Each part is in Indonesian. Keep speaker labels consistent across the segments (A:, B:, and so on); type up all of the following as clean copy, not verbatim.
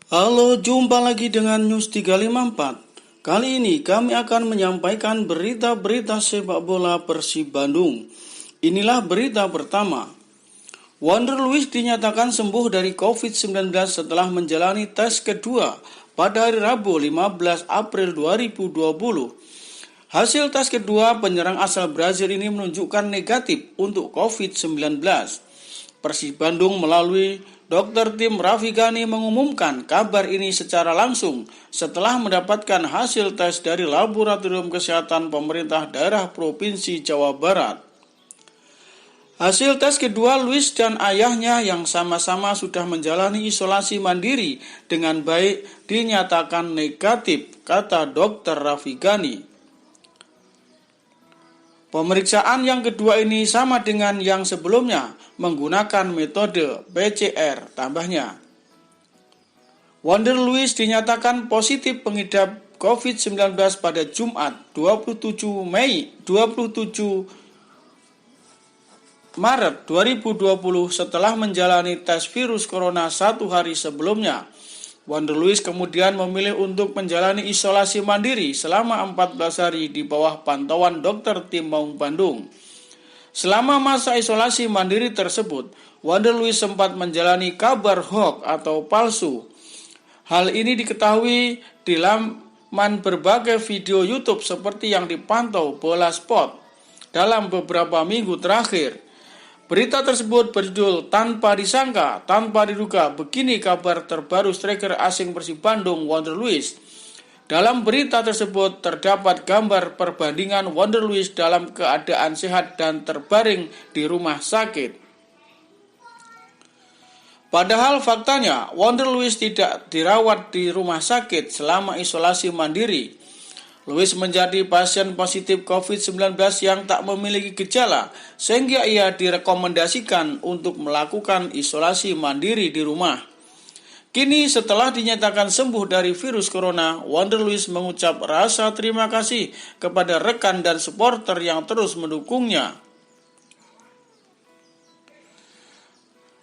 A: Halo, jumpa lagi dengan News 354. Kali ini kami akan menyampaikan berita-berita sepak bola Persib Bandung. Inilah berita pertama. Wander Luiz dinyatakan sembuh dari COVID-19 setelah menjalani tes kedua pada hari Rabu 15 April 2020. Hasil tes kedua penyerang asal Brazil ini menunjukkan negatif untuk COVID-19. Persib Bandung melalui Dr. Tim Raffi Ghani mengumumkan kabar ini secara langsung setelah mendapatkan hasil tes dari Laboratorium Kesehatan Pemerintah Daerah Provinsi Jawa Barat. Hasil tes kedua, Luiz dan ayahnya yang sama-sama sudah menjalani isolasi mandiri dengan baik dinyatakan negatif, kata Dr. Raffi Ghani. Pemeriksaan yang kedua ini sama dengan yang sebelumnya, menggunakan metode PCR, tambahnya. Wander Luiz dinyatakan positif pengidap COVID-19 pada Jumat 27 Maret 2020 setelah menjalani tes virus corona 1 hari sebelumnya. Wander Luiz kemudian memilih untuk menjalani isolasi mandiri selama 14 hari di bawah pantauan Dr. Tim Maung Bandung. Selama masa isolasi mandiri tersebut, Wander Luiz sempat menjalani kabar hoax atau palsu. Hal ini diketahui di laman berbagai video YouTube seperti yang dipantau Bola Sport dalam beberapa minggu terakhir. Berita tersebut berjudul "Tanpa Disangka, Tanpa Diduga, Begini Kabar Terbaru Striker Asing Persib Bandung Wander Luiz". Dalam berita tersebut terdapat gambar perbandingan Wander Luiz dalam keadaan sehat dan terbaring di rumah sakit. Padahal faktanya Wander Luiz tidak dirawat di rumah sakit selama isolasi mandiri. Luiz menjadi pasien positif COVID-19 yang tak memiliki gejala, sehingga ia direkomendasikan untuk melakukan isolasi mandiri di rumah. Kini setelah dinyatakan sembuh dari virus corona, Wander Luiz mengucap rasa terima kasih kepada rekan dan supporter yang terus mendukungnya.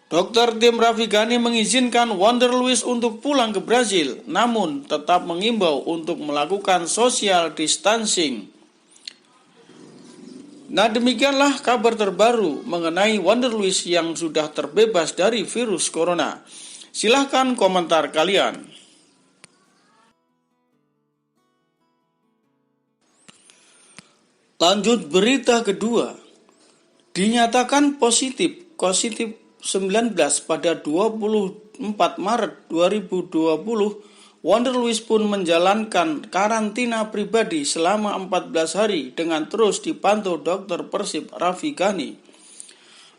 A: Dr. Tim Raffi Ghani mengizinkan Wander Luiz untuk pulang ke Brazil, namun tetap mengimbau untuk melakukan social distancing. Nah, demikianlah kabar terbaru mengenai Wander Luiz yang sudah terbebas dari virus corona. Silahkan komentar kalian. Lanjut berita kedua. Dinyatakan positif COVID-19 pada 24 Maret 2020, Wander Luiz pun menjalankan karantina pribadi selama 14 hari dengan terus dipantau Dr. Persib Raffi Ghani.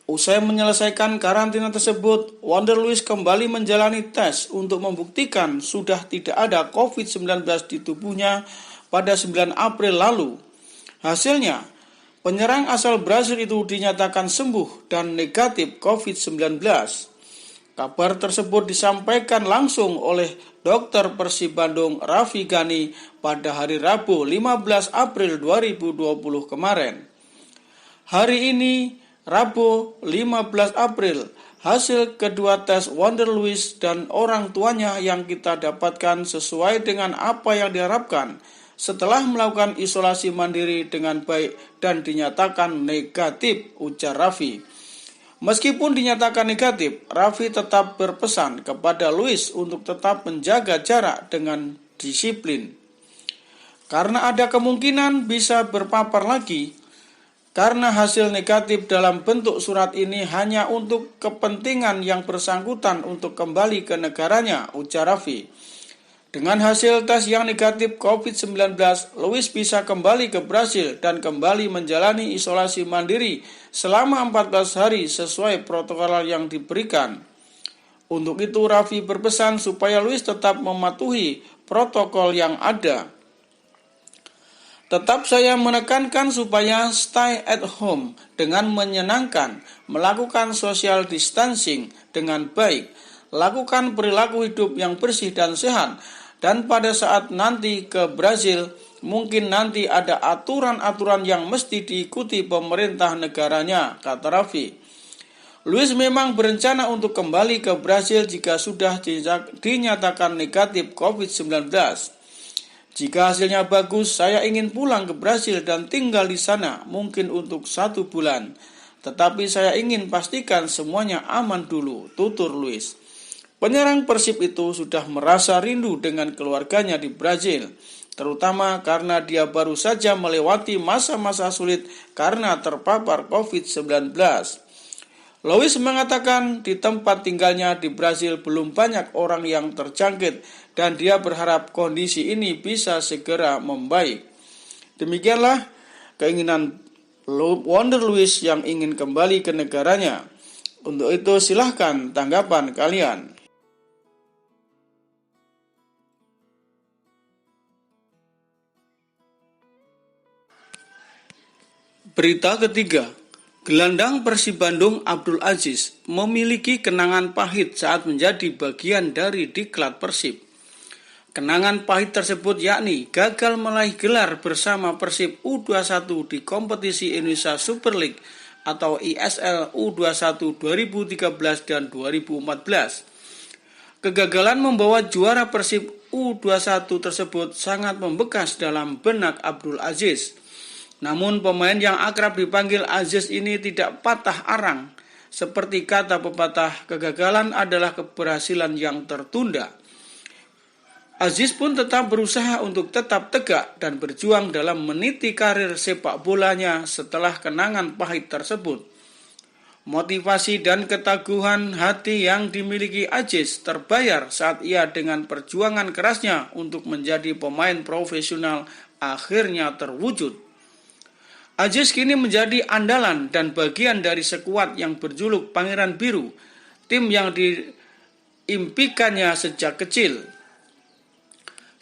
A: Usai menyelesaikan karantina tersebut, Wander Luiz kembali menjalani tes untuk membuktikan sudah tidak ada COVID-19 di tubuhnya pada 9 April lalu. Hasilnya, penyerang asal Brazil itu dinyatakan sembuh dan negatif COVID-19. Kabar tersebut disampaikan langsung oleh Dr. Persib Bandung Raffi Ghani pada hari Rabu 15 April 2020 kemarin. Hari ini, Rabu 15 April, hasil kedua tes Wander Luiz dan orang tuanya yang kita dapatkan sesuai dengan apa yang diharapkan setelah melakukan isolasi mandiri dengan baik dan dinyatakan negatif, ujar Raffi. Meskipun dinyatakan negatif, Raffi tetap berpesan kepada Luiz untuk tetap menjaga jarak dengan disiplin. Karena ada kemungkinan bisa berpapar lagi, karena hasil negatif dalam bentuk surat ini hanya untuk kepentingan yang bersangkutan untuk kembali ke negaranya, ujar Raffi. Dengan hasil tes yang negatif COVID-19, Luiz bisa kembali ke Brazil dan kembali menjalani isolasi mandiri selama 14 hari sesuai protokol yang diberikan. Untuk itu, Raffi berpesan supaya Luiz tetap mematuhi protokol yang ada. Tetap saya menekankan supaya stay at home dengan menyenangkan, melakukan social distancing dengan baik, lakukan perilaku hidup yang bersih dan sehat. Dan pada saat nanti ke Brazil, mungkin nanti ada aturan-aturan yang mesti diikuti pemerintah negaranya, kata Raffi. Luis memang berencana untuk kembali ke Brasil jika sudah dinyatakan negatif COVID-19. Jika hasilnya bagus, saya ingin pulang ke Brasil dan tinggal di sana, mungkin untuk 1 bulan. Tetapi saya ingin pastikan semuanya aman dulu, tutur Luis. Penyerang Persib itu sudah merasa rindu dengan keluarganya di Brasil, terutama karena dia baru saja melewati masa-masa sulit karena terpapar COVID-19. Luis mengatakan di tempat tinggalnya di Brasil belum banyak orang yang terjangkit dan dia berharap kondisi ini bisa segera membaik. Demikianlah keinginan Wonder Luis yang ingin kembali ke negaranya. Untuk itu silahkan tanggapan kalian. Berita ketiga, gelandang Persib Bandung Abdul Aziz memiliki kenangan pahit saat menjadi bagian dari diklat Persib. Kenangan pahit tersebut yakni gagal meraih gelar bersama Persib U21 di kompetisi Indonesia Super League atau ISL U21 2013 dan 2014. Kegagalan membawa juara Persib U21 tersebut sangat membekas dalam benak Abdul Aziz. Namun pemain yang akrab dipanggil Aziz ini tidak patah arang. Seperti kata pepatah, kegagalan adalah keberhasilan yang tertunda. Aziz pun tetap berusaha untuk tetap tegak dan berjuang dalam meniti karir sepak bolanya setelah kenangan pahit tersebut. Motivasi dan keteguhan hati yang dimiliki Aziz terbayar saat ia dengan perjuangan kerasnya untuk menjadi pemain profesional akhirnya terwujud. Aziz kini menjadi andalan dan bagian dari skuad yang berjuluk Pangeran Biru, tim yang diimpikannya sejak kecil.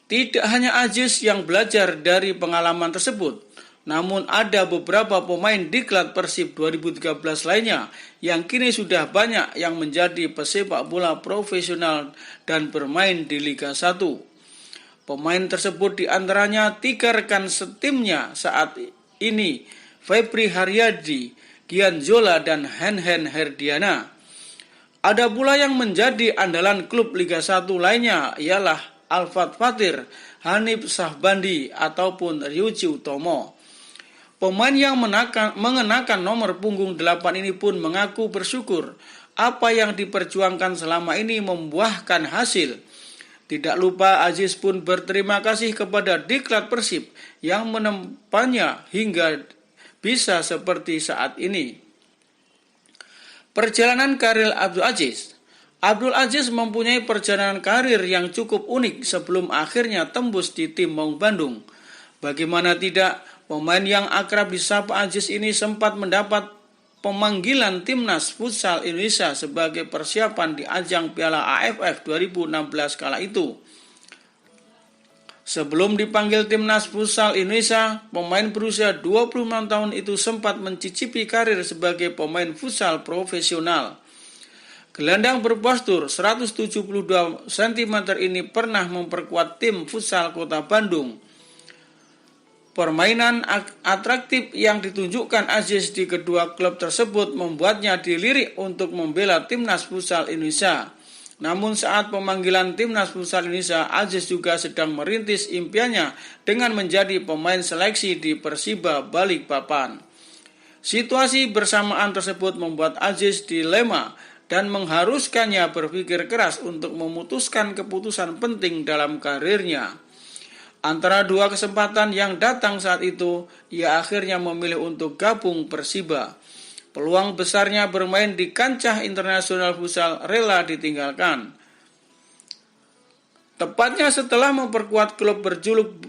A: Tidak hanya Aziz yang belajar dari pengalaman tersebut, namun ada beberapa pemain diklat Persib 2013 lainnya yang kini sudah banyak yang menjadi pesepak bola profesional dan bermain di Liga 1. Pemain tersebut diantaranya 3 rekan setimnya saat ini, Febri Haryadi, Gian Zola, dan Hen Herdiana. Ada pula yang menjadi andalan klub Liga 1 lainnya ialah Alfat Fatir, Hanif Sahbandi, ataupun Ryuji Utomo. Pemain yang mengenakan nomor punggung 8 ini pun mengaku bersyukur apa yang diperjuangkan selama ini membuahkan hasil. Tidak lupa Aziz pun berterima kasih kepada diklat Persib yang menempannya hingga bisa seperti saat ini. Perjalanan karir Abdul Aziz. Abdul Aziz mempunyai perjalanan karir yang cukup unik sebelum akhirnya tembus di tim Maung Bandung. Bagaimana tidak, pemain yang akrab disapa Aziz ini sempat mendapat pemanggilan Timnas Futsal Indonesia sebagai persiapan di ajang Piala AFF 2016 kala itu. Sebelum dipanggil Timnas Futsal Indonesia, pemain berusia 26 tahun itu sempat mencicipi karir sebagai pemain futsal profesional. Gelandang berpostur 172 cm ini pernah memperkuat tim futsal Kota Bandung. Permainan atraktif yang ditunjukkan Aziz di kedua klub tersebut membuatnya dilirik untuk membela Timnas Futsal Indonesia. Namun saat pemanggilan Timnas Futsal Indonesia, Aziz juga sedang merintis impiannya dengan menjadi pemain seleksi di Persiba Balikpapan. Situasi bersamaan tersebut membuat Aziz dilema dan mengharuskannya berpikir keras untuk memutuskan keputusan penting dalam karirnya. Antara dua kesempatan yang datang saat itu, ia akhirnya memilih untuk gabung Persiba. Peluang besarnya bermain di kancah internasional futsal rela ditinggalkan. Tepatnya setelah memperkuat klub berjuluk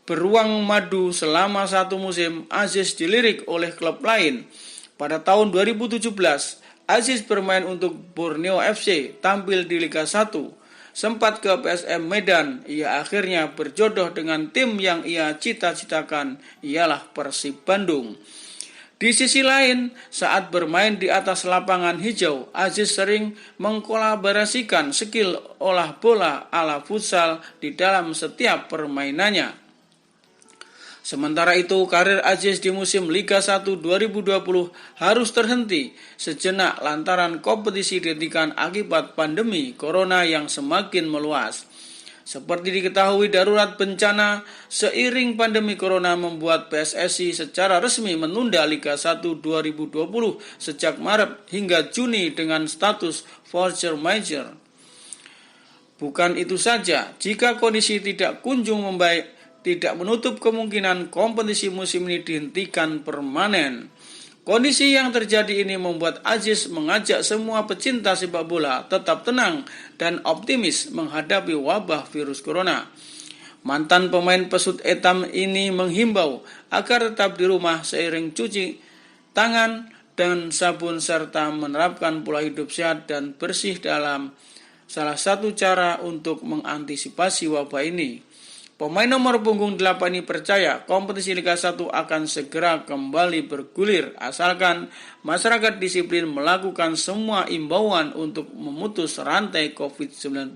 A: Beruang Madu selama 1 musim, Aziz dilirik oleh klub lain. Pada tahun 2017, Aziz bermain untuk Borneo FC, tampil di Liga 1. Sempat ke PSM Medan, ia akhirnya berjodoh dengan tim yang ia cita-citakan, ialah Persib Bandung. Di sisi lain, saat bermain di atas lapangan hijau, Aziz sering mengkolaborasikan skill olah bola ala futsal di dalam setiap permainannya. Sementara itu, karir Aziz di musim Liga 1 2020 harus terhenti sejenak lantaran kompetisi dihentikan akibat pandemi corona yang semakin meluas. Seperti diketahui, darurat bencana seiring pandemi corona membuat PSSI secara resmi menunda Liga 1 2020 sejak Maret hingga Juni dengan status force majeure. Bukan itu saja, jika kondisi tidak kunjung membaik, tidak menutup kemungkinan kompetisi musim ini dihentikan permanen. Kondisi yang terjadi ini membuat Aziz mengajak semua pecinta sepak bola tetap tenang dan optimis menghadapi wabah virus corona. Mantan pemain pesut etam ini menghimbau agar tetap di rumah seiring cuci tangan dan sabun serta menerapkan pola hidup sehat dan bersih dalam salah satu cara untuk mengantisipasi wabah ini. Pemain nomor punggung 8 ini percaya kompetisi Liga 1 akan segera kembali bergulir asalkan masyarakat disiplin melakukan semua imbauan untuk memutus rantai COVID-19.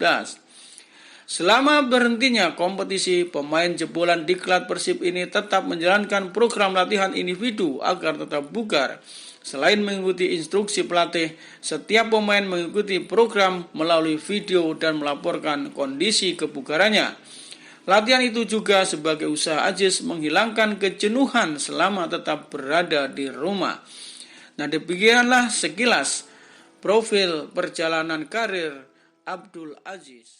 A: Selama berhentinya kompetisi, pemain jebolan diklat Persib ini tetap menjalankan program latihan individu agar tetap bugar. Selain mengikuti instruksi pelatih, setiap pemain mengikuti program melalui video dan melaporkan kondisi kebugarannya. Latihan itu juga sebagai usaha Aziz menghilangkan kejenuhan selama tetap berada di rumah. Nah, demikianlah sekilas profil perjalanan karir Abdul Aziz.